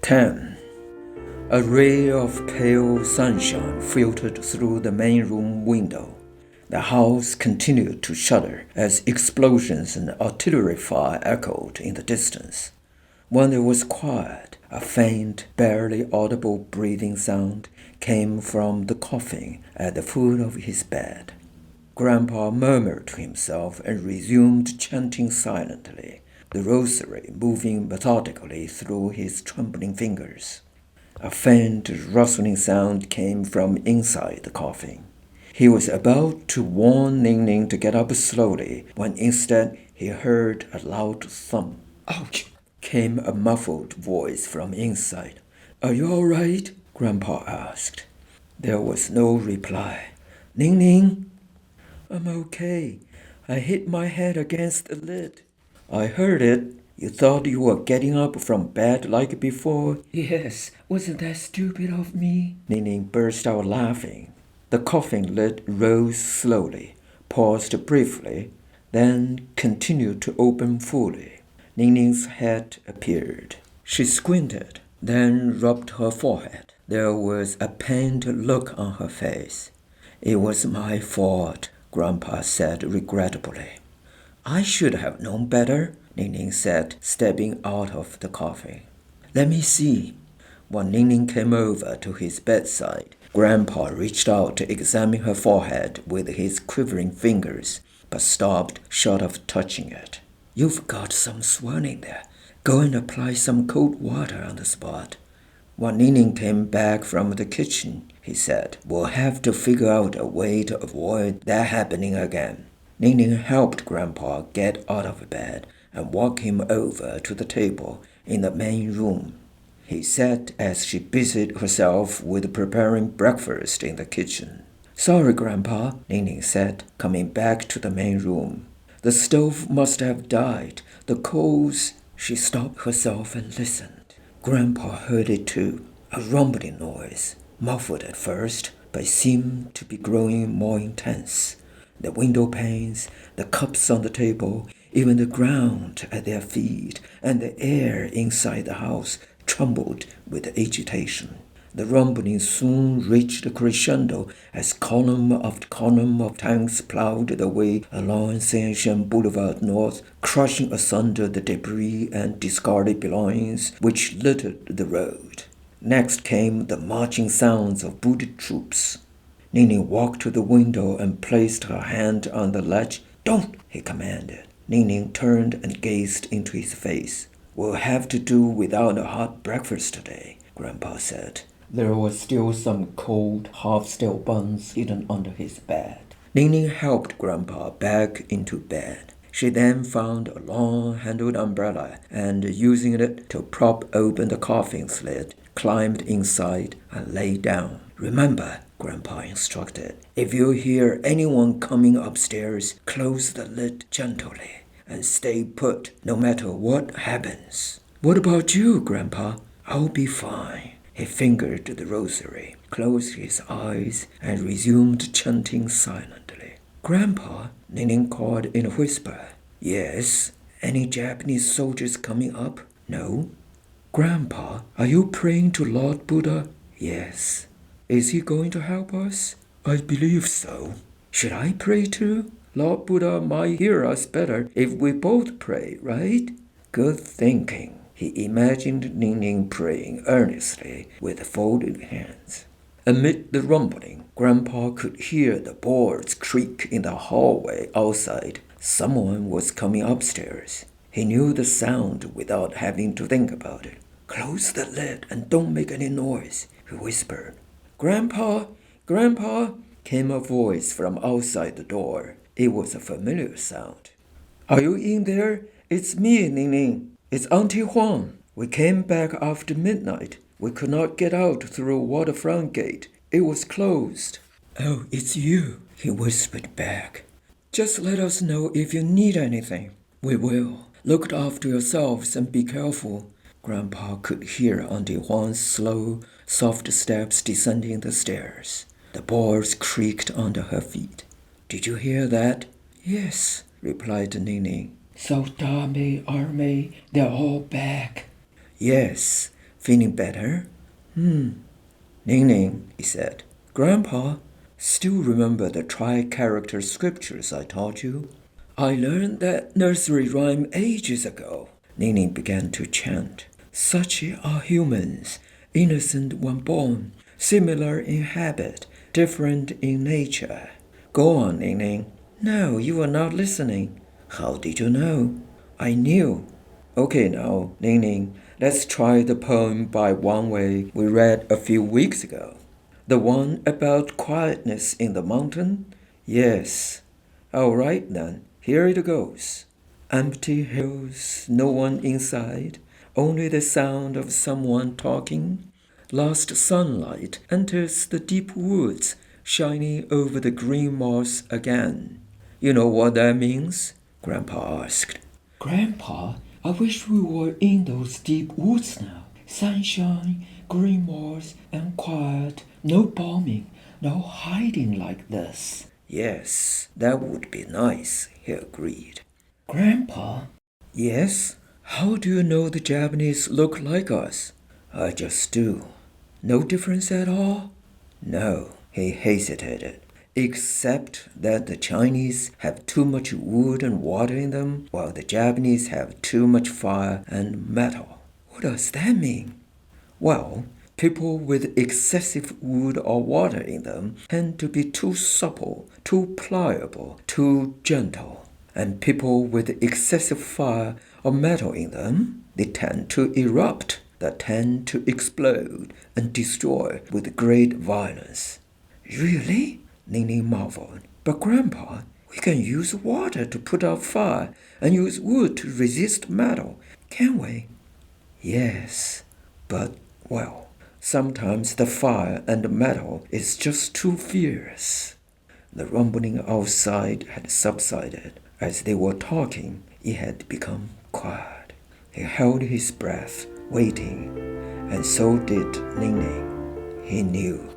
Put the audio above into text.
10. A ray of pale sunshine filtered through the main room window. The house continued to shudder as explosions and artillery fire echoed in the distance. When it was quiet, a faint, barely audible breathing sound came from the coffin at the foot of his bed. Grandpa murmured to himself and resumed chanting silently, the rosary moving methodically through his trembling fingers. A faint rustling sound came from inside the coffin. He was about to warn Ningning to get up slowly when instead he heard a loud thump. "Ouch!" came a muffled voice from inside. "Are you all right?" Grandpa asked. There was no reply. "Ningning?" "I'm okay. I hit my head against the lid." "I heard it. You thought you were getting up from bed like before?" "Yes, wasn't that stupid of me?" Ningning burst out laughing. The coffin lid rose slowly, paused briefly, then continued to open fully. Ningning's head appeared. She squinted, then rubbed her forehead. There was a pained look on her face. "It was my fault," Grandpa said regrettably. "I should have known better," Ningning said, stepping out of the coffin. "Let me see." When Ningning came over to his bedside, Grandpa reached out to examine her forehead with his quivering fingers, but stopped short of touching it. "You've got some swelling there. Go and apply some cold water on the spot." When Ningning came back from the kitchen, he said, "We'll have to figure out a way to avoid that happening again." Ningning helped Grandpa get out of bed and walked him over to the table in the main room. He sat as she busied herself with preparing breakfast in the kitchen. "Sorry, Grandpa," Ningning said, coming back to the main room. "The stove must have died. The coals—" She stopped herself and listened. Grandpa heard it too, a rumbling noise, muffled at first, but it seemed to be growing more intense. The window panes, the cups on the table, even the ground at their feet, and the air inside the house trembled with agitation. The rumbling soon reached a crescendo as column of tanks plowed their way along Saint-Jean Boulevard North, crushing asunder the debris and discarded belongings which littered the road. Next came the marching sounds of booted troops. Ningning walked to the window and placed her hand on the latch. "Don't!" he commanded. Ningning turned and gazed into his face. "We'll have to do without a hot breakfast today," Grandpa said. There was still some cold, half-stale buns hidden under his bed. Ningning helped Grandpa back into bed. She then found a long-handled umbrella and, using it to prop open the coffin lid, climbed inside and lay down. "Remember," Grandpa instructed, "if you hear anyone coming upstairs, close the lid gently and stay put no matter what happens." "What about you, Grandpa?" "I'll be fine." He fingered the rosary, closed his eyes, and resumed chanting silently. "Grandpa," Ningning called in a whisper. "Yes? Any Japanese soldiers coming up?" "No." "Grandpa, are you praying to Lord Buddha?" "Yes." "Is he going to help us?" "I believe so." "Should I pray too? Lord Buddha might hear us better if we both pray, right?" "Good thinking." He imagined Ningning praying earnestly with folded hands. Amid the rumbling, Grandpa could hear the boards creak in the hallway outside. Someone was coming upstairs. He knew the sound without having to think about it. "Close the lid and don't make any noise," he whispered. "Grandpa! Grandpa!" came a voice from outside the door. It was a familiar sound. "Are you in there? It's me, Ningning. It's Auntie Huang. We came back after midnight. We could not get out through Waterfront Gate. It was closed." "Oh, it's you," he whispered back. "Just let us know if you need anything." "We will. Look after yourselves and be careful." Grandpa could hear Auntie Huang's slow, soft steps descending the stairs. The boards creaked under her feet. "Did you hear that?" "Yes," replied Ningning. "So Dame, Arme, they're all back." "Yes, Feeling better? Ningning, he said. Grandpa, still remember the tri-character scriptures I taught you? I learned that nursery rhyme ages ago. Ningning began to chant. Such are humans, innocent when born, similar in habit, different in nature. Go on, Ningning. No, you were not listening. How did you know? I knew. Okay now, Ningning, let's try the poem by Wang Wei we read a few weeks ago. The one about quietness in the mountain? Yes. All right then, here it goes. Empty hills, no one inside, only the sound of someone talking. Lost sunlight enters the deep woods, shining over the green moss again. You know what that means? Grandpa asked. Grandpa, I wish we were in those deep woods now. Sunshine, green moss, and quiet. No bombing, no hiding like this. Yes, that would be nice, he agreed. Grandpa, Yes? How do you know the Japanese look like us? I just do. No difference at all? No, he hesitated. Except that the Chinese have too much wood and water in them, while the Japanese have too much fire and metal. What does that mean? Well, people with excessive wood or water in them tend to be too supple, too pliable, too gentle. And people with excessive fire or metal in them, they tend to erupt, they tend to explode and destroy with great violence. Really? Ningning marveled. But Grandpa, we can use water to put out fire and use wood to resist metal, can we? Yes, but, well, sometimes the fire and the metal is just too fierce. The rumbling outside had subsided. As they were talking, it had become quiet. He held his breath, waiting, and so did Ningning. He knew